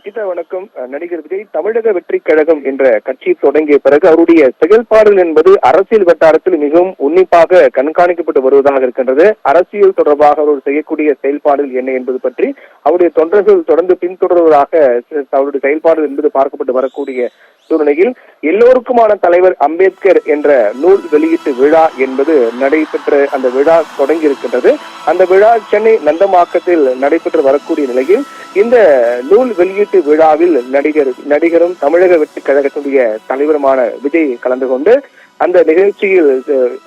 கீதா வணக்கம். நடிகர் விஜய் தமிழக வெற்றி கழகம் என்ற கட்சி தொடங்கிய பிறகு அவருடைய செயல்பாடுகள் என்பது அரசியல் வட்டாரத்தில் மிகவும் உன்னிப்பாக கண்காணிக்கப்பட்டு வருவதாக இருக்கின்றது. அரசியல் தொடர்பாக அவர் செய்யக்கூடிய செயல்பாடுகள் என்ன என்பது பற்றி அவருடைய தொண்டர்கள் தொடர்ந்து பின்தொடர்வதாக அவருடைய செயல்பாடுகள் என்பது பார்க்கப்பட்டு வரக்கூடிய சூழ்நிலையில் எல்லோருக்குமான தலைவர் அம்பேத்கர் என்ற நூல் வெளியீட்டு விழா என்பது நடைபெற்ற அந்த விழா தொடங்கி இருக்கின்றது. அந்த விழா சென்னை நந்தம்பாக்கத்தில் நடைபெற்று வரக்கூடிய நிலையில் இந்த நூல் வெளியீட்டு விழாவில் நடிகரும் தமிழக வெற்றி கழகத்தினுடைய தலைவருமான விஜய் கலந்து கொண்டு அந்த நிகழ்ச்சியில்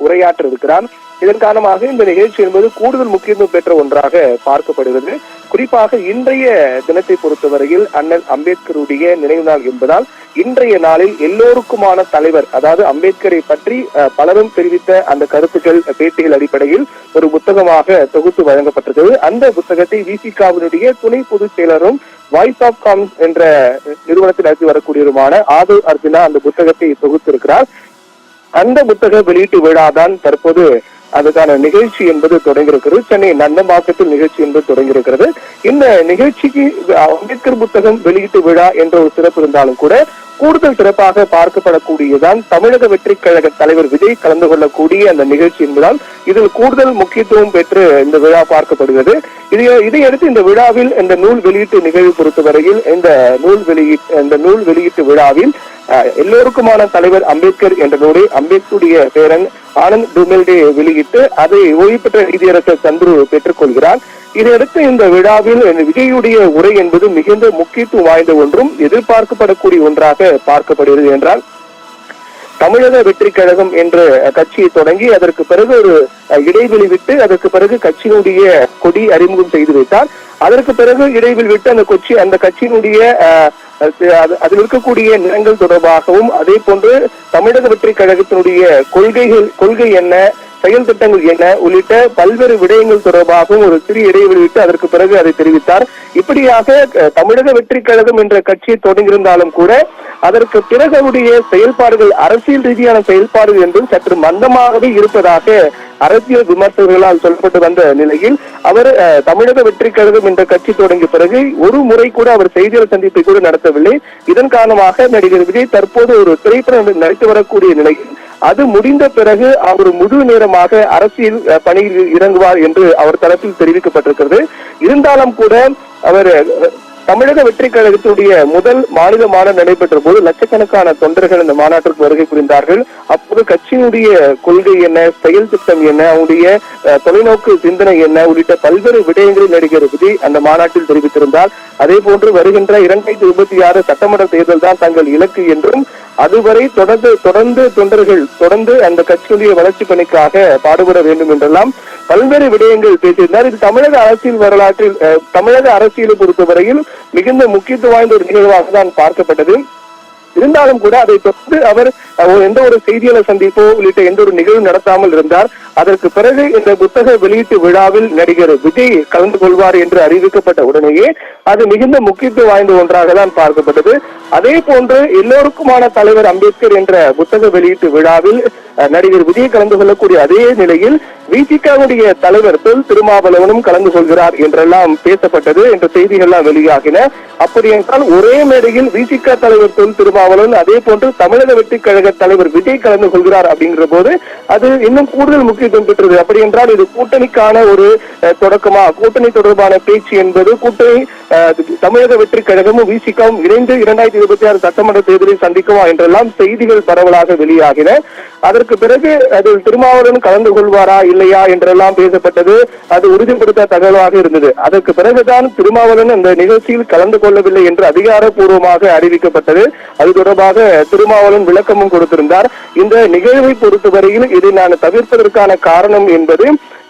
உரையாற்ற இருக்கிறார். இதன் காரணமாக இந்த நிகழ்ச்சி என்பது கூடுதல் முக்கியத்துவம் பெற்ற ஒன்றாக பார்க்கப்படுகிறது. குறிப்பாக இன்றைய தினத்தை பொறுத்தவரையில் அண்ணல் அம்பேத்கருடைய நினைவு நாள் என்பதால் இன்றைய நாளில் எல்லோருக்குமான தலைவர், அதாவது அம்பேத்கரை பற்றி பலரும் தெரிவித்த அந்த கருத்துக்கள் பேட்டிகள் அடிப்படையில் ஒரு புத்தகமாக தொகுத்து வழங்கப்பட்டிருக்கிறது. அந்த புத்தகத்தை விசிகாவினுடைய துணை பொதுச் செயலரும் வாய்ஸ் ஆஃப் காம்ஸ் என்ற நிறுவனத்தில் நடத்தி வரக்கூடியவருமான ஆதவ் அர்ஜுனா அந்த புத்தகத்தை தொகுத்திருக்கிறார். அந்த புத்தக வெளியீட்டு விழா தான் தற்போது அதுக்கான நிகழ்ச்சி என்பது தொடங்கியிருக்கிறது. சென்னை நந்தம்பாக்கத்தில் நிகழ்ச்சி என்பது தொடங்கியிருக்கிறது. இந்த நிகழ்ச்சிக்கு அம்பேத்கர் புத்தகம் வெளியீட்டு விழா என்ற ஒரு சிறப்பு இருந்தாலும் கூட கூடுதல் சிறப்பாக பார்க்கப்படக்கூடியதான் தமிழக வெற்றி கழக தலைவர் விஜய் கலந்து கொள்ளக்கூடிய அந்த நிகழ்ச்சி என்பதால் இதில் கூடுதல் முக்கியத்துவம் பெற்று இந்த விழா பார்க்கப்படுகிறது. இதையடுத்து இந்த விழாவில் இந்த நூல் வெளியீட்டு நிகழ்வு பொறுத்தவரையில் இந்த நூல் வெளியீட்டு விழாவில் எல்லோருக்குமான தலைவர் அம்பேத்கர் என்ற நூலை அம்பேத்கருடைய பேரன் ஆனந்த் டுமெல்டே வெளியிட்டு அதை ஓய்வு பெற்ற நீதியரசர் சந்துரு பெற்றுக் கொள்கிறார். இதையடுத்து இந்த விழாவில் விஜயுடைய உரை என்பது மிகுந்த முக்கியத்துவம் வாய்ந்த ஒன்றும் எதிர்பார்க்கப்படக்கூடிய ஒன்றாக பார்க்கப்படுகிறது. என்றால் தமிழக வெற்றி கழகம் என்ற கட்சியை தொடங்கி அதற்கு பிறகு ஒரு இடைவெளி விட்டு அதற்கு பிறகு கட்சியினுடைய கொடி அறிமுகம் செய்து வைத்தார். அதற்கு பிறகு இடைவெளி விட்டு அந்த கட்சியினுடைய அதில் இருக்கக்கூடிய நிறங்கள் தொடர்பாகவும் அதே போன்று தமிழக வெற்றி கழகத்தினுடைய கொள்கை என்ன, செயல் திட்டங்கள் என்ன உள்ளிட்ட பல்வேறு விடயங்கள் தொடர்பாகவும் ஒரு சிறிய இடைவெளி விட்டு அதற்கு பிறகு அதை தெரிவித்தார். இப்படியாக தமிழக வெற்றி கழகம் என்ற கட்சியை தொடங்கியிருந்தாலும் கூட அதற்கு பிறகு அவருடைய செயல்பாடுகள் அரசியல் ரீதியான செயல்பாடுகள் என்றும் சற்று மந்தமாகவே இருப்பதாக அரசியல் விமர்சகர்களால் சொல்லப்பட்டு வந்த நிலையில் அவர் தமிழக வெற்றி கழகம் என்ற கட்சி தொடங்கிய பிறகு ஒரு முறை கூட அவர் செய்தியாளர் சந்திப்பை கூட நடத்தவில்லை. இதன் காரணமாக நடிகர் விஜய் தற்போது ஒரு திரைப்படம் நடித்து வரக்கூடிய நிலையில் அது முடிந்த பிறகு அவர் முழு நேரமாக அரசியல் பணியில் இறங்குவார் என்று அவர் தரப்பில் தெரிவிக்கப்பட்டிருக்கிறது. இருந்தாலும் கூட அவர் தமிழக வெற்றி கழகத்துடைய முதல் மாநில மாநாடு நடைபெற்ற போது லட்சக்கணக்கான தொண்டர்கள் இந்த மாநாட்டிற்கு வருகை புரிந்தார்கள். அப்போது கட்சியினுடைய கொள்கை என்ன, செயல் திட்டம் என்ன, அவருடைய தொலைநோக்கு சிந்தனை என்ன உள்ளிட்ட பல்வேறு விடயங்களில் நடிகர் விஜய் அந்த மாநாட்டில் தெரிவித்திருந்தார். அதே போன்று வருகின்ற 2026 சட்டமன்ற தேர்தல் தான் தங்கள் இலக்கு என்றும் அதுவரை தொடர்ந்து தொண்டர்கள் அந்த கட்சியுடைய வளர்ச்சி பணிக்காக பாடுபட வேண்டும் என்றெல்லாம் பல்வேறு விடயங்கள் பேசியிருந்தார். இது தமிழக அரசியல் வரலாற்றில் தமிழக அரசியலை பொறுத்தவரையில் மிகுந்த முக்கியத்துவம் வாய்ந்த ஒரு நிகழ்வாக தான் பார்க்கப்பட்டது. இருந்தாலும் கூட அதை தொடர்ந்து அவர் எந்த ஒரு செய்தியாளர் சந்திப்போ உள்ளிட்ட எந்த ஒரு நிகழ்வு நடத்தாமல் இருந்தார். அதற்கு பிறகு இந்த புத்தக வெளியீட்டு விழாவில் நடிகர் விஜய் கலந்து கொள்வார் என்று அறிவிக்கப்பட்ட உடனேயே அது மிகுந்த முக்கியத்துவம் வாய்ந்த ஒன்றாக தான் பார்க்கப்பட்டது. அதே போன்று எல்லோருக்குமான தலைவர் அம்பேத்கர் என்ற புத்தக வெளியீட்டு விழாவில் நடிகர் விஜய் கலந்து கொள்ளக்கூடிய அதே நிலையில் விசிகாவுடைய தலைவர் தொல் திருமாவளவனும் கலந்து கொள்கிறார் என்றெல்லாம் பேசப்பட்டது என்ற செய்திகள்லாம் வெளியாகின. அப்படி என்றால் ஒரே மேடையில் விசிகா தலைவர் தொல் திருமாவளவன் அதே போன்று தமிழக வெற்றி கழக தலைவர் விஜய் கலந்து கொள்கிறார் அப்படிங்கிற போது அது இன்னும் கூடுதல் முக்கியத்துவம் பெற்றது. அப்படி என்றால் இது கூட்டணிக்கான ஒரு தொடக்கமா, கூட்டணி தொடர்பான பேச்சு என்பது கூட்டணி தமிழக வெற்றி கழகமும் விசிகாவும் இணைந்து 2026 சட்டமன்ற தேர்தலில் சந்திக்குமா என்றெல்லாம் செய்திகள் பரவலாக வெளியாகின. அதற்கு பிறகு அதில் திருமாவளவன் கலந்து கொள்வாரா இல்லையா என்றெல்லாம் பேசப்பட்டது. அது உறுதிப்படுத்த தகவலாக இருந்தது. அதற்கு பிறகுதான் திருமாவளவன் அந்த நிகழ்ச்சியில் கலந்து கொள்ளவில்லை என்று அதிகாரப்பூர்வமாக அறிவிக்கப்பட்டது. அது தொடர்பாக திருமாவளவன் விளக்கமும் கொடுத்திருந்தார். இந்த நிகழ்வை பொறுத்தவரையில் இதை நான் தவிர்ப்பதற்கான காரணம் என்பது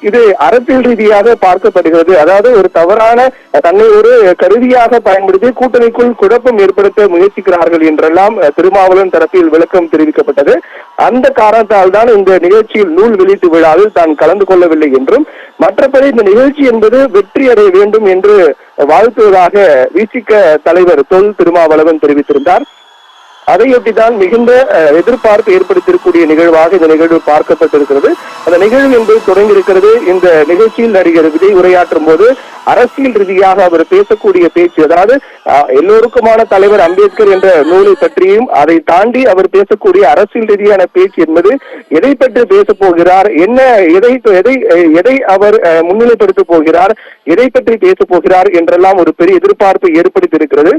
இது அரசியல் ரீதியாக பார்க்கப்படுகிறது. அதாவது ஒரு தவறான தன்னை ஒரு கருவியாக பயன்படுத்தி கூட்டணிக்குள் குழப்பம் ஏற்படுத்த முயற்சிக்கிறார்கள் என்றெல்லாம் திருமாவளவன் தரப்பில் விளக்கம் தெரிவிக்கப்பட்டது. அந்த காரணத்தால் தான் இந்த நிகழ்ச்சியில் நூல் வெளியீட்டு விழாவில் தான் கலந்து கொள்ளவில்லை என்றும் மற்றபடி இந்த நிகழ்ச்சி என்பது வெற்றி அடைய வேண்டும் என்று வாழ்த்துவதாக விசிக தலைவர் தொல் திருமாவளவன் தெரிவித்திருந்தார். அதையொட்டிதான் மிகுந்த எதிர்பார்ப்பு ஏற்படுத்தியிருக்கூடிய நிகழ்வாக இந்த நிகழ்வு பார்க்கப்பட்டிருக்கிறது. அந்த நிகழ்வு என்பது தொடங்கி இருக்கிறது. இந்த நிகழ்ச்சியில் நடிகர் விஜய் உரையாற்றும் போது அரசியல் ரீதியாக அவர் பேசக்கூடிய பேச்சு, அதாவது எல்லோருக்குமான தலைவர் அம்பேத்கர் என்ற நூலை பற்றியும் அதை தாண்டி அவர் பேசக்கூடிய அரசியல் ரீதியான பேச்சு என்பது எதை பற்றி பேச போகிறார், என்ன எதை அவர் முன்னிலைப்படுத்த போகிறார், எதை பற்றி பேச போகிறார் என்றெல்லாம் ஒரு பெரிய எதிர்பார்ப்பை ஏற்படுத்தி இருக்கிறது.